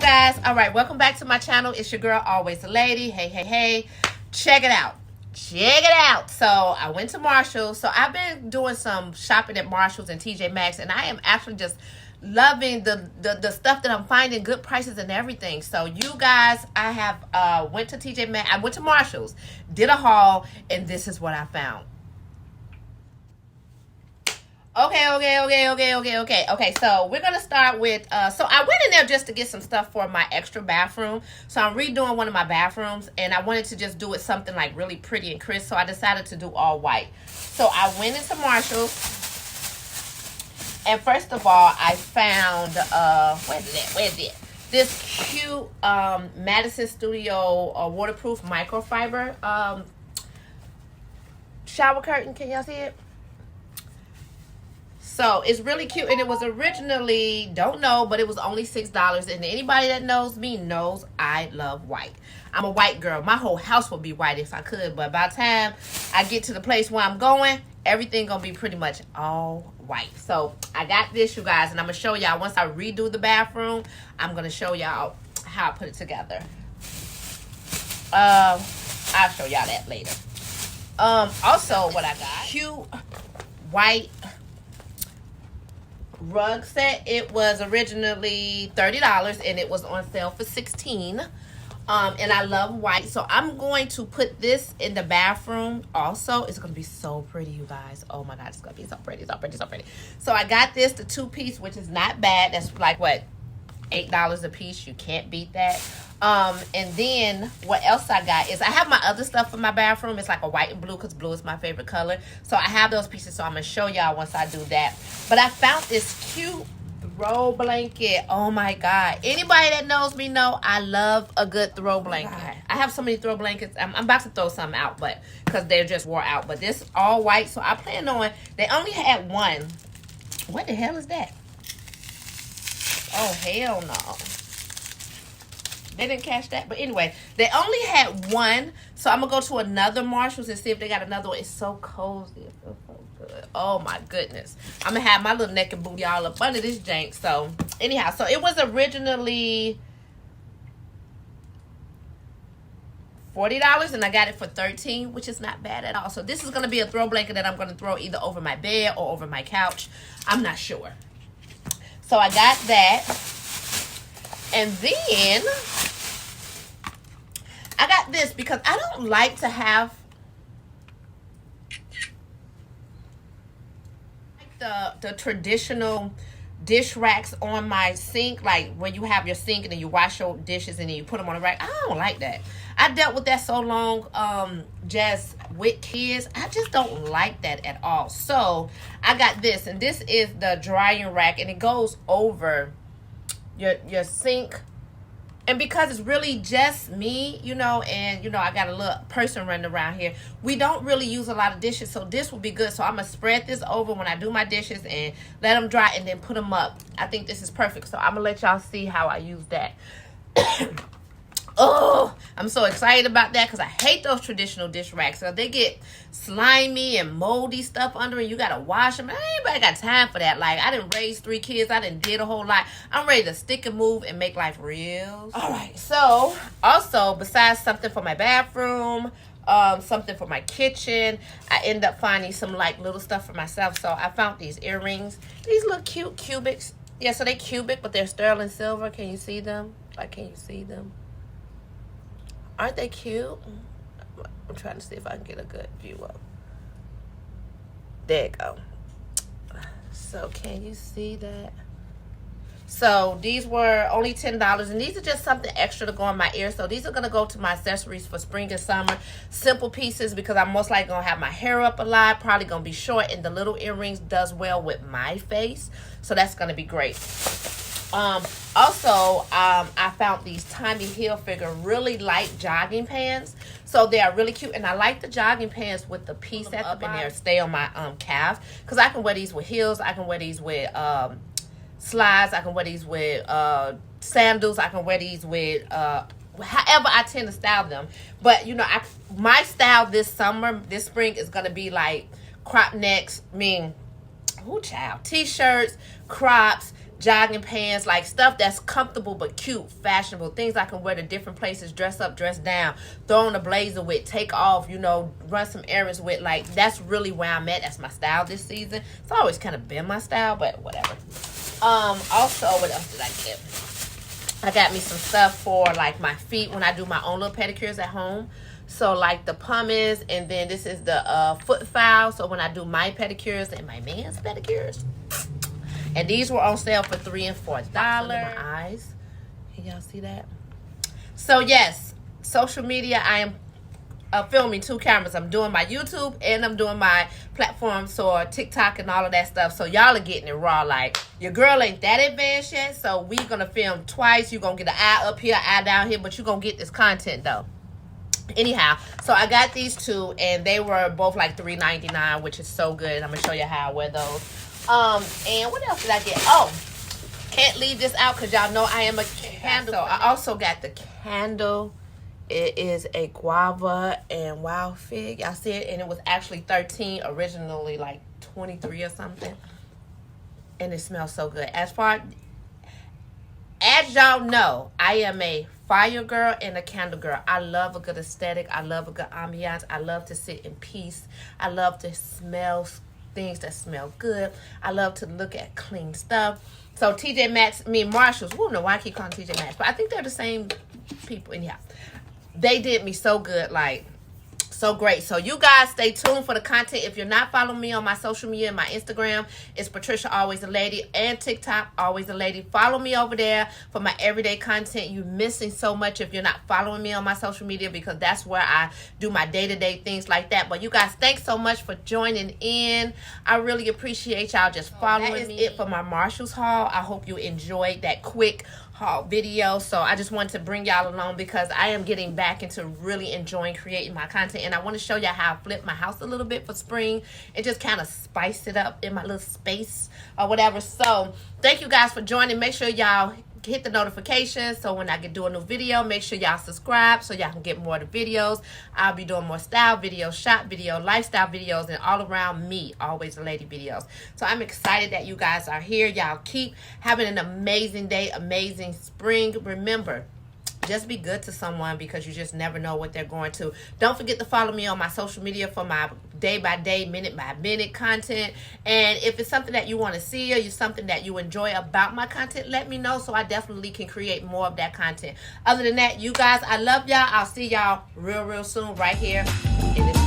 guys. All right, welcome back to my channel. It's your girl, Always a Lady. Hey, hey, hey. Check it out. Check it out. So I went to Marshall's. So I've been doing some shopping at Marshall's and TJ Maxx, and I am actually just loving the stuff that I'm finding, good prices and everything. So you guys, I have went to TJ Maxx. I went to Marshall's, did a haul, and this is what I found. Okay, so we're going to start with, so I went in there just to get some stuff for my extra bathroom. So I'm redoing one of my bathrooms, and I wanted to just do it something like really pretty and crisp. So I decided to do all white. So I went into Marshall's, and first of all, I found, where's it? This cute Madison Studio waterproof microfiber shower curtain. Can y'all see it? So it's really cute, and it was originally, don't know, but it was only $6. And anybody that knows me knows I love white. I'm a white girl. My whole house would be white if I could, but by the time I get to the place where I'm going, everything gonna be pretty much all white. So I got this, you guys, and I'm gonna show y'all once I redo the bathroom. I'm gonna show y'all how I put it together. I'll show y'all that later. Also, what I got, cute white rug set. It was originally $30 and it was on sale for $16. And I love white, so I'm going to put this in the bathroom also. It's gonna be so pretty, you guys. Oh my god, it's gonna be so pretty, so pretty, so pretty. So I got this, the 2-piece, which is not bad. That's like what, $8 a piece. You can't beat that. And then what else I got is I have my other stuff in my bathroom. It's like a white and blue, because blue is my favorite color. So I have those pieces, so I'm gonna show y'all once I do that. But I found this cute throw blanket. Oh my god, anybody that knows me know I love a good throw blanket. I have so many throw blankets. I'm about to throw some out, but because they're just wore out. But this all white, so I plan on, they only had one. What the hell is that? Oh hell no, they didn't catch that. But anyway, they only had one, so I'm gonna go to another Marshall's and see if they got another one. It's so cozy. It feels so good. Oh my goodness, I'm gonna have my little neck and booty all up under this jank. So anyhow, so it was originally $40 and I got it for $13, which is not bad at all. So this is gonna be a throw blanket that I'm gonna throw either over my bed or over my couch. I'm not sure. So I got that. And then I got this because I don't like to have the traditional dish racks on my sink, like when you have your sink and then you wash your dishes and then you put them on a rack. I don't like that. I dealt with that so long, just with kids. I just don't like that at all. So I got this, and this is the drying rack, and it goes over your sink. And because it's really just me, you know, and you know I got a little person running around here, we don't really use a lot of dishes, so this will be good. So I'm gonna spread this over when I do my dishes and let them dry and then put them up. I think this is perfect, so I'm gonna let y'all see how I use that. Oh, I'm so excited about that because I hate those traditional dish racks. So they get slimy and moldy stuff under it. You got to wash them. Anybody got time for that? Like, I didn't raise 3 kids. I didn't did a whole lot. I'm ready to stick and move and make life real. All right. So, also, besides something for my bathroom, something for my kitchen, I end up finding some, like, little stuff for myself. So, I found these earrings. These look cute cubics. Yeah, so they cubic, but they're sterling silver. Can you see them? Like, can you see them? Aren't they cute? I'm trying to see if I can get a good view of. There you go. So can you see that? So these were only $10, and these are just something extra to go in my ear. So these are going to go to my accessories for spring and summer. Simple pieces because I'm most likely going to have my hair up a lot. Probably going to be short, and the little earrings does well with my face. So that's going to be great. I found these Tommy Hilfiger really light jogging pants. So they are really cute, and I like the jogging pants with the piece at the bottom there stay on my calf, because I can wear these with heels, I can wear these with slides, I can wear these with sandals, I can wear these with however I tend to style them. But you know, my style this spring is gonna be like crop necks, t-shirts, crops, jogging pants, like stuff that's comfortable but cute, fashionable, things I can wear to different places, dress up, dress down, throw on a blazer with, take off, you know, run some errands with. Like, that's really where I'm at. That's my style this season. It's always kind of been my style, but whatever. Also, what else did I get? I got me some stuff for like my feet when I do my own little pedicures at home. So like the pumice, and then this is the foot file. So when I do my pedicures and my man's pedicures. And these were on sale for $3 and $4. My eyes. Can y'all see that? So yes, social media, I am filming 2 cameras. I'm doing my YouTube and I'm doing my platform, so TikTok and all of that stuff. So y'all are getting it raw. Like, your girl ain't that advanced yet, so we gonna film twice. You're gonna get an eye up here, eye down here, but you're gonna get this content though. Anyhow, so I got these 2 and they were both like $3.99, which is so good. I'm gonna show you how I wear those. And what else did I get? Oh, can't leave this out because y'all know I am a candle. So I also got the candle. It is a guava and wild fig. Y'all see it? And it was actually $13, originally like $23 or something. And it smells so good. As y'all know, I am a fire girl and a candle girl. I love a good aesthetic. I love a good ambiance. I love to sit in peace. I love to smell things that smell good. I love to look at clean stuff. So TJ Maxx, Marshalls, I don't know why I keep calling TJ Maxx, but I think they're the same people. Anyhow, they did me so good, like so great. So you guys stay tuned for the content. If you're not following me on my social media, my Instagram is Patricia Always a Lady, and TikTok Always a Lady. Follow me over there for my everyday content. You're missing so much if you're not following me on my social media, because that's where I do my day-to-day things like that. But you guys, thanks so much for joining in. I really appreciate y'all just following me. That is it for my Marshalls haul. I hope you enjoyed that quick haul video. So I just wanted to bring y'all along because I am getting back into really enjoying creating my content, and I want to show y'all how I flipped my house a little bit for spring and just kind of spice it up in my little space or whatever. So thank you guys for joining. Make sure y'all hit the notifications so when I do a new video, make sure y'all subscribe so y'all can get more of the videos. I'll be doing more style videos, shop videos, lifestyle videos, and all around me, always a lady videos. So I'm excited that you guys are here. Y'all keep having an amazing day, amazing spring. Remember, just be good to someone, because you just never know what they're going to. Don't forget to follow me on my social media for my day-by-day, minute-by-minute content. And if it's something that you want to see or something that you enjoy about my content, let me know so I definitely can create more of that content. Other than that, you guys, I love y'all. I'll see y'all real soon right here in this